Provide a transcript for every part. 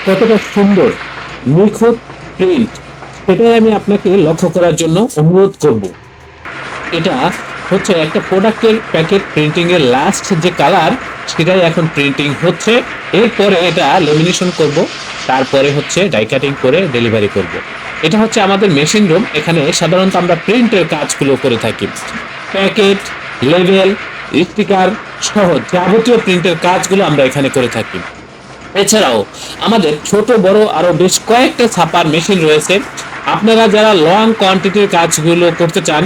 কতটা সুন্দর নিখুঁত প্রিন্ট, সেটাই আমি আপনাকে লক্ষ্য করার জন্য অনুরোধ করব। এটা হচ্ছে একটা প্রোডাক্টের প্যাকেট প্রিন্টিং এর লাস্ট যে কালার, সেটাই এখন প্রিন্টিং হচ্ছে। এরপরে এটা লেমিনেশন করব, তারপরে হচ্ছে ডাই কাটিং করে ডেলিভারি করব। এটা হচ্ছে আমাদের মেশিন রুম। এখানে সাধারণত আমরা প্রিন্টের কাজগুলো করে থাকি। প্যাকেট, লেবেল, স্টিকার সহ যাবতীয় প্রিন্টের কাজগুলো আমরা এখানে করে থাকি। এছাড়াও আমাদের ছোট বড় আরো বেশ কয়েকটা ছাপার মেশিন রয়েছে। আপনারা যারা লং কোয়ান্টিটির কাজগুলো করতে চান,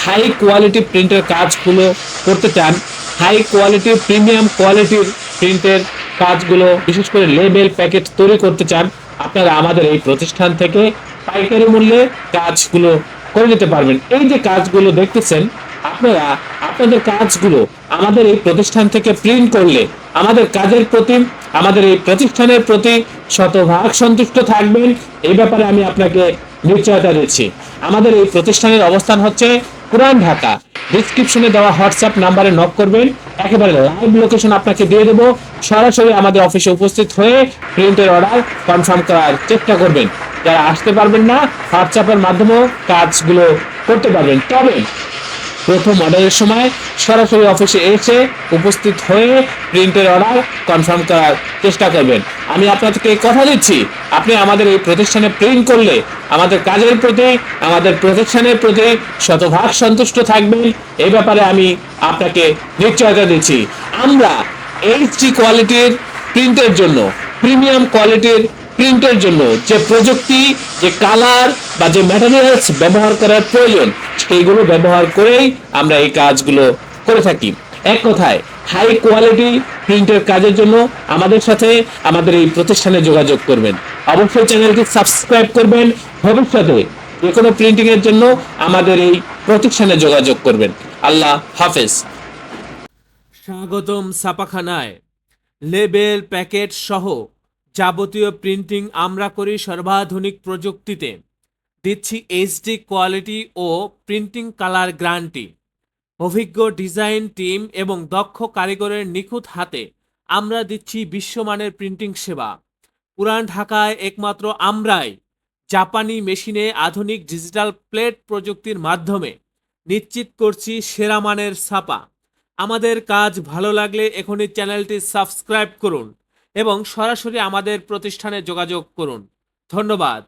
হাই কোয়ালিটি প্রিন্টের কাজগুলো করতে চান, হাই কোয়ালিটির প্রিমিয়াম কোয়ালিটির প্রিন্টের কাজগুলো, বিশেষ করে লেবেল প্যাকেট তৈরি করতে চান, আপনারা আমাদের এই প্রতিষ্ঠান থেকে পাইকারি মূল্যে কাজগুলো করে নিতে পারবেন। এই যে কাজগুলো দেখতেছেন, আপনারা আপনাদের কাজগুলো আমাদের এই প্রতিষ্ঠান থেকে প্রিন্ট করলে আমাদের কাজের প্রতি, আমাদের এই প্রতিষ্ঠানের প্রতি শতভাগ সন্তুষ্ট থাকবেন, এই ব্যাপারে আমি আপনাকে নিশ্চয়তা দিচ্ছি। আমাদের এই প্রতিষ্ঠানের অবস্থান হচ্ছে পুরান ঢাকা। ডিসক্রিপশনে দেওয়া হোয়াটসঅ্যাপ নাম্বারে নক করবেন, একেবারে লাইভ লোকেশন আপনাকে দিয়ে দেবো। সরাসরি আমাদের অফিসে উপস্থিত হয়ে প্রিন্টের অর্ডার কনফার্ম করার চেষ্টা করবেন। যারা আসতে পারবেন না, হোয়াটসঅ্যাপের মাধ্যমেও কাজগুলো করতে পারবেন। তবে প্রথম অর্ডারের সময় সরাসরি অফিসে এসে উপস্থিত হয়ে প্রিন্টের অর্ডার কনফার্ম করার চেষ্টা করবেন। আমি আপনাদেরকে কথা দিচ্ছি, আপনি আমাদের এই প্রতিষ্ঠানে প্রিন্ট করলে আমাদের কাজের প্রতি, আমাদের প্রতিষ্ঠানের প্রতি শতভাগ সন্তুষ্ট থাকবেন, এই ব্যাপারে আমি আপনাকে নিশ্চয়তা দিচ্ছি। আমরা এইচডি কোয়ালিটির প্রিন্টের জন্য, প্রিমিয়াম কোয়ালিটির প্রিন্টের জন্য যে প্রযুক্তি, যে কালার বা যে ম্যাটেরিয়ালস ব্যবহার করার প্রয়োজন, সেইগুলো ব্যবহার করেই আমরা এই কাজগুলো করে থাকি। এক কথায় হাই কোয়ালিটি প্রিন্টের কাজের জন্য আমাদের সাথে, আমাদের এই প্রতিষ্ঠানে যোগাযোগ করবেন। অবশ্যই চ্যানেলটি সাবস্ক্রাইব করবেন। ভবিষ্যতে যে কোনো প্রিন্টিং এর জন্য আমাদের এই প্রতিষ্ঠানে যোগাযোগ করবেন। আল্লাহ হাফেজ। স্বাগতম ছাপাখানায়। লেবেল প্যাকেট সহ যাবতীয় প্রিন্টিং আমরা করি সর্বাধুনিক প্রযুক্তিতে। দিচ্ছি এইচডি কোয়ালিটি ও প্রিন্টিং কালার গ্যারান্টি। অভিজ্ঞ ডিজাইন টিম এবং দক্ষ কারিগরের নিখুঁত হাতে আমরা দিচ্ছি বিশ্বমানের প্রিন্টিং সেবা। পুরান ঢাকায় একমাত্র আমরাই জাপানি মেশিনে আধুনিক ডিজিটাল প্লেট প্রযুক্তির মাধ্যমে নিশ্চিত করছি সেরা মানের ছাপা। আমাদের কাজ ভালো লাগলে এখনই চ্যানেলটি সাবস্ক্রাইব করুন এবং সরাসরি আমাদের প্রতিষ্ঠানে যোগাযোগ করুন। ধন্যবাদ।